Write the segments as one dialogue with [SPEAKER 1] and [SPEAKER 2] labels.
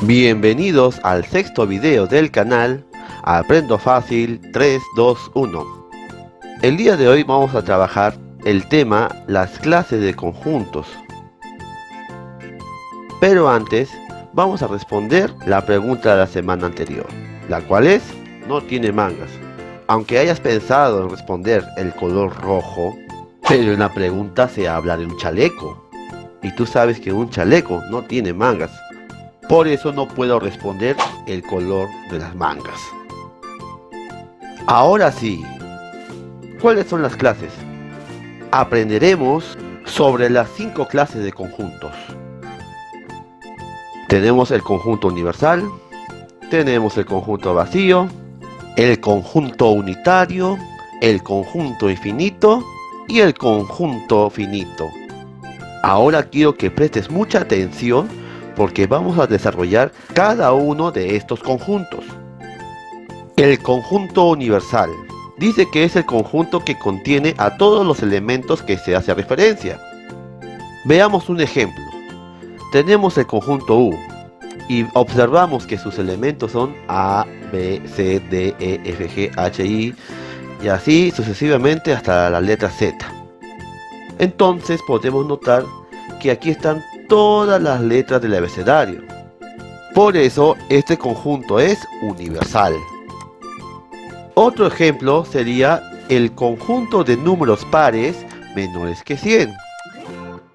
[SPEAKER 1] Bienvenidos al sexto video del canal Aprendo Fácil 3, 2, 1. El día de hoy vamos a trabajar el tema las clases de conjuntos. Pero antes vamos a responder la pregunta de la semana anterior, la cual es: no tiene mangas. Aunque hayas pensado en responder el color rojo, pero en la pregunta se habla de un chaleco. Y tú sabes que un chaleco no tiene mangas. Por eso no puedo responder el color de las mangas. Ahora sí, ¿cuáles son las clases? Aprenderemos sobre las 5 clases de conjuntos. Tenemos el conjunto universal, tenemos el conjunto vacío, el conjunto unitario, el conjunto infinito y el conjunto finito. Ahora quiero que prestes mucha atención porque vamos a desarrollar cada uno de estos conjuntos. El conjunto universal dice que es el conjunto que contiene a todos los elementos que se hace referencia. Veamos un ejemplo. Tenemos el conjunto U y observamos que sus elementos son A, B, C, D, E, F, G, H, I y así sucesivamente hasta la letra Z. Entonces podemos notar que aquí están todas las letras del abecedario. Por eso este conjunto es universal. Otro ejemplo sería el conjunto de números pares menores que 100.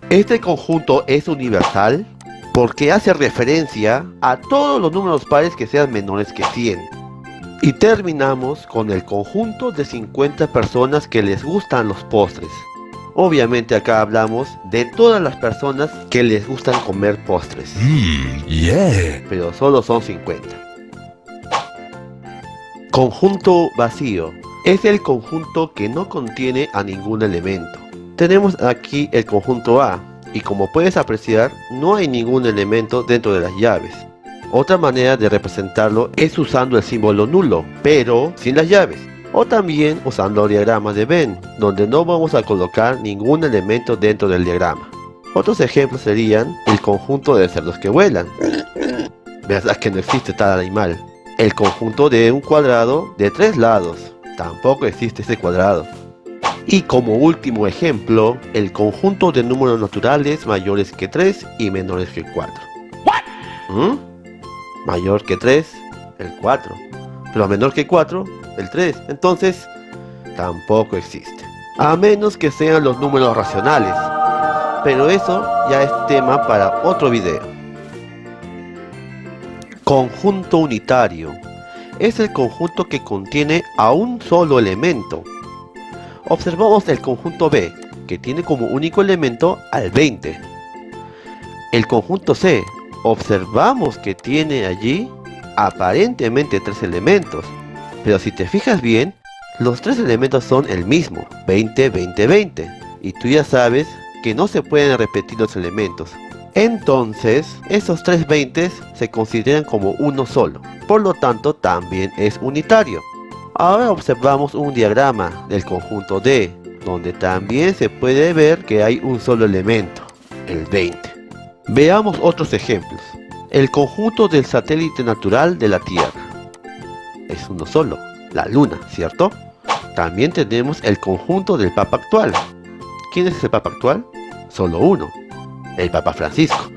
[SPEAKER 1] Este conjunto es universal porque hace referencia a todos los números pares que sean menores que 100. Y terminamos con el conjunto de 50 personas que les gustan los postres. Obviamente acá hablamos de todas las personas que les gustan comer postres. Pero solo son 50. Conjunto vacío. Es el conjunto que no contiene a ningún elemento. Tenemos aquí el conjunto A. Y como puedes apreciar, no hay ningún elemento dentro de las llaves. Otra manera de representarlo es usando el símbolo nulo, pero sin las llaves. O también usando el diagrama de Venn, donde no vamos a colocar ningún elemento dentro del diagrama. Otros ejemplos serían el conjunto de cerdos que vuelan. ¿Verdad que no existe tal animal? El conjunto de un cuadrado de 3 lados. Tampoco existe ese cuadrado. Y como último ejemplo, el conjunto de números naturales mayores que 3 y menores que 4. Mayor que 3, el 4. Pero menor que 4, el 3. Entonces, tampoco existe. A menos que sean los números racionales. Pero eso ya es tema para otro video. Conjunto unitario. Es el conjunto que contiene a un solo elemento. Observamos el conjunto B, que tiene como único elemento al 20. El conjunto C, observamos que tiene allí aparentemente 3 elementos. Pero si te fijas bien, los 3 elementos son el mismo, 20, 20, 20. Y tú ya sabes que no se pueden repetir los elementos. Entonces, esos 3 20 se consideran como uno solo. Por lo tanto, también es unitario. Ahora observamos un diagrama del conjunto D, donde también se puede ver que hay un solo elemento, el 20. Veamos otros ejemplos. El conjunto del satélite natural de la Tierra. Es uno solo, la Luna, ¿cierto? También tenemos el conjunto del Papa actual. ¿Quién es el Papa actual? Solo uno, el Papa Francisco.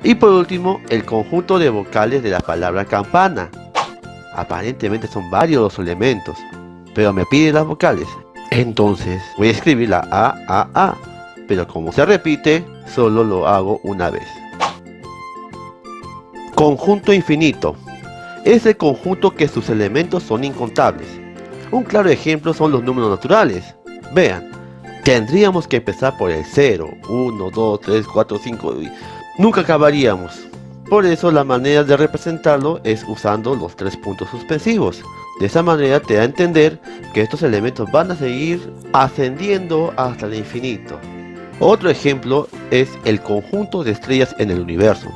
[SPEAKER 1] Y por último, el conjunto de vocales de la palabra campana. Aparentemente son varios los elementos, pero me pide las vocales. Entonces voy a escribir la A, pero como se repite, solo lo hago una vez. Conjunto infinito. Es el conjunto que sus elementos son incontables. Un claro ejemplo son los números naturales. Vean, tendríamos que empezar por el 0, 1, 2, 3, 4, 5 y nunca acabaríamos. Por eso la manera de representarlo es usando los 3 puntos suspensivos. De esa manera te da a entender que estos elementos van a seguir ascendiendo hasta el infinito. Otro ejemplo es el conjunto de estrellas en el universo.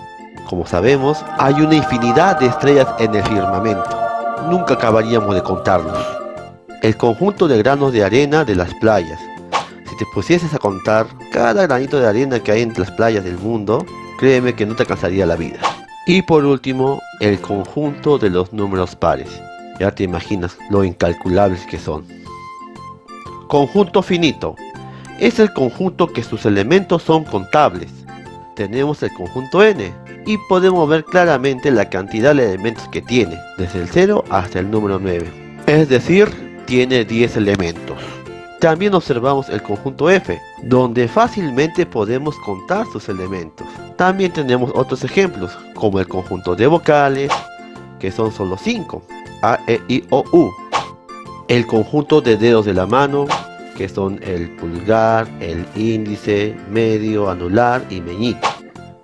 [SPEAKER 1] Como sabemos, hay una infinidad de estrellas en el firmamento. Nunca acabaríamos de contarlos. el conjunto de granos de arena de las playas. Si te pusieses a contar cada granito de arena que hay entre las playas del mundo, créeme que no te alcanzaría la vida. Y por último, el conjunto de los números pares. Ya te imaginas lo incalculables que son. Conjunto finito. Es el conjunto que sus elementos son contables. Tenemos el conjunto n y podemos ver claramente la cantidad de elementos que tiene, desde el 0 hasta el número 9. Es decir, tiene 10 elementos. También observamos el conjunto f, donde fácilmente podemos contar sus elementos. También tenemos otros ejemplos, como el conjunto de vocales, que son solo 5, a, e, i, o, u. El conjunto de dedos de la mano, que son el pulgar, el índice, medio, anular y meñique.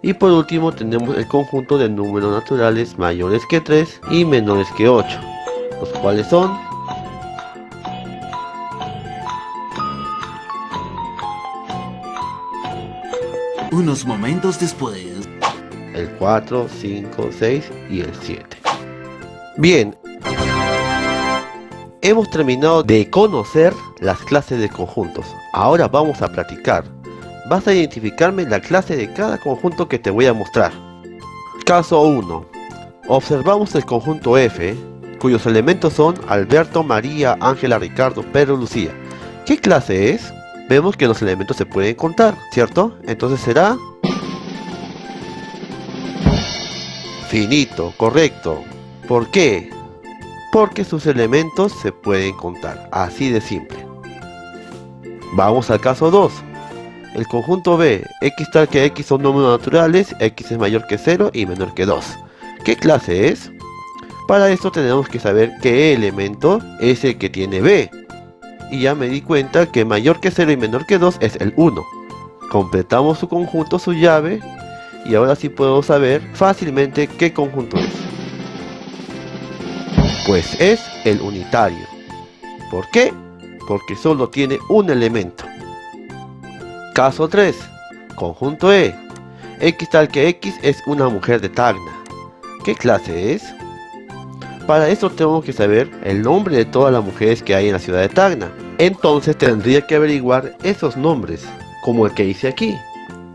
[SPEAKER 1] Y por último tenemos el conjunto de números naturales mayores que 3 y menores que 8, los cuales son
[SPEAKER 2] unos momentos después,
[SPEAKER 1] el 4, 5, 6 y el 7. Bien, hemos terminado de conocer las clases de conjuntos. Ahora vamos a practicar. Vas a identificarme la clase de cada conjunto que te voy a mostrar. Caso 1. Observamos el conjunto F, cuyos elementos son Alberto, María, Ángela, Ricardo, Pedro, Lucía. ¿Qué clase es? Vemos que los elementos se pueden contar, ¿cierto? Entonces será finito, correcto. ¿Por qué? Porque sus elementos se pueden contar, así de simple. Vamos al caso 2. El conjunto B, x tal que x son números naturales, x es mayor que 0 y menor que 2. ¿Qué clase es? Para esto tenemos que saber qué elemento es el que tiene B. Y ya me di cuenta que mayor que 0 y menor que 2 es el 1. Completamos su conjunto, su llave, y ahora sí puedo saber fácilmente qué conjunto es. Pues es el unitario. ¿Por qué? Porque solo tiene un elemento. Caso 3. Conjunto E. X tal que X es una mujer de Tacna. ¿Qué clase es? Para eso tengo que saber el nombre de todas las mujeres que hay en la ciudad de Tacna. Entonces tendría que averiguar esos nombres, como el que hice aquí,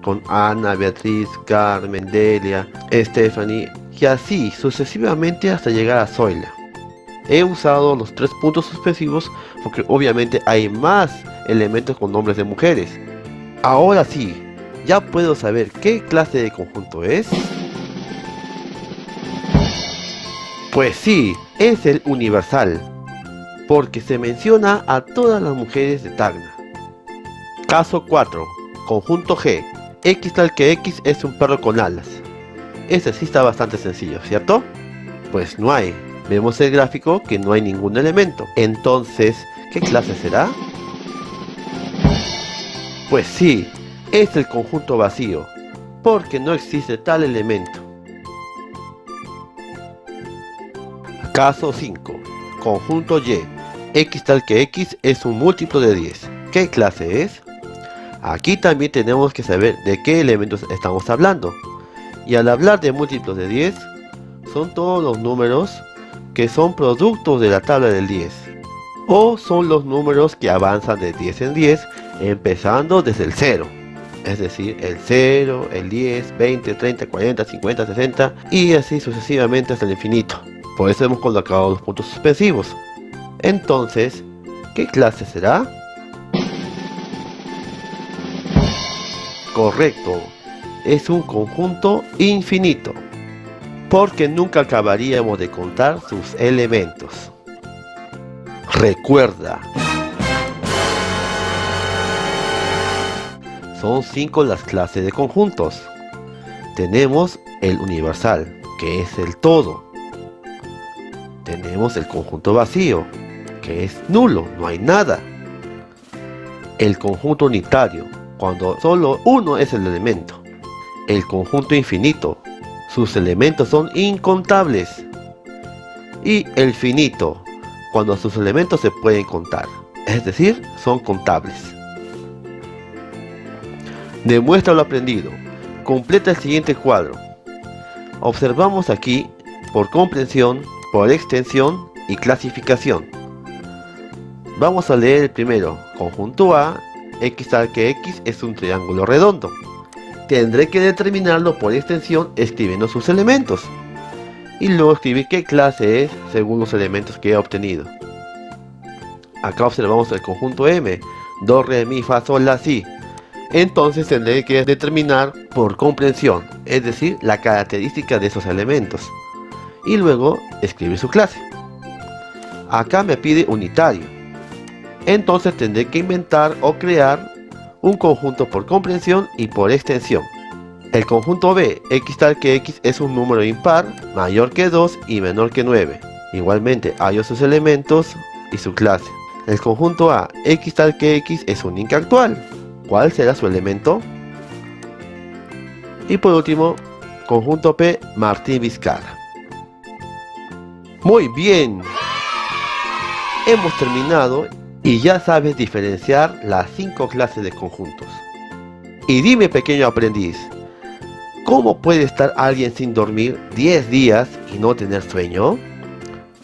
[SPEAKER 1] con Ana, Beatriz, Carmen, Delia, Stephanie, y así sucesivamente hasta llegar a Zoila. He usado los 3 puntos suspensivos porque obviamente hay más elementos con nombres de mujeres. Ahora sí, ya puedo saber qué clase de conjunto es. Pues sí, es el universal, porque se menciona a todas las mujeres de Tacna. Caso 4. Conjunto G. X tal que X es un perro con alas. Este sí está bastante sencillo, ¿cierto? Pues no hay. Vemos el gráfico que no hay ningún elemento. Entonces, ¿qué clase será? Pues sí, es el conjunto vacío, porque no existe tal elemento. Caso 5. Conjunto Y. X tal que X es un múltiplo de 10. ¿Qué clase es? Aquí también tenemos que saber de qué elementos estamos hablando. Y al hablar de múltiplos de 10, son todos los números que son productos de la tabla del 10. O son los números que avanzan de 10 en 10, empezando desde el 0. Es decir, el 0, el 10, 20, 30, 40, 50, 60 y así sucesivamente hasta el infinito. Por eso hemos colocado los puntos suspensivos. Entonces, ¿qué clase será? Correcto, es un conjunto infinito, porque nunca acabaríamos de contar sus elementos. Recuerda, son 5 las clases de conjuntos. Tenemos el universal, que es el todo. Tenemos el conjunto vacío, que es nulo, no hay nada. El conjunto unitario, cuando solo uno es el elemento. El conjunto infinito, sus elementos son incontables. Y el finito, cuando sus elementos se pueden contar, es decir, son contables. Demuestra lo aprendido. Completa el siguiente cuadro. Observamos aquí, por comprensión, por extensión y clasificación. Vamos a leer el primero. Conjunto A, x tal que x es un triángulo redondo. Tendré que determinarlo por extensión escribiendo sus elementos. Y luego escribir qué clase es según los elementos que he obtenido. Acá observamos el conjunto M. Do, re, mi, fa, sol, la, si. Entonces tendré que determinar por comprensión, es decir, la característica de esos elementos. Y luego escribir su clase. Acá me pide unitario. Entonces tendré que inventar o crear un conjunto por comprensión y por extensión. El conjunto B, x tal que x es un número impar, mayor que 2 y menor que 9. Igualmente hallo sus elementos y su clase. El conjunto A, x tal que x es un incactual. ¿Cuál será su elemento? Y por último, conjunto P, Martín Vizcarra. Muy bien. Hemos terminado y ya sabes diferenciar las 5 clases de conjuntos. Y dime, pequeño aprendiz, ¿cómo puede estar alguien sin dormir 10 días y no tener sueño?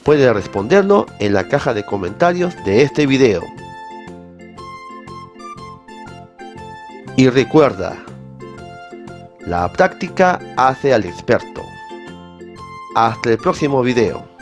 [SPEAKER 1] Puedes responderlo en la caja de comentarios de este video. Y recuerda, la práctica hace al experto. Hasta el próximo video.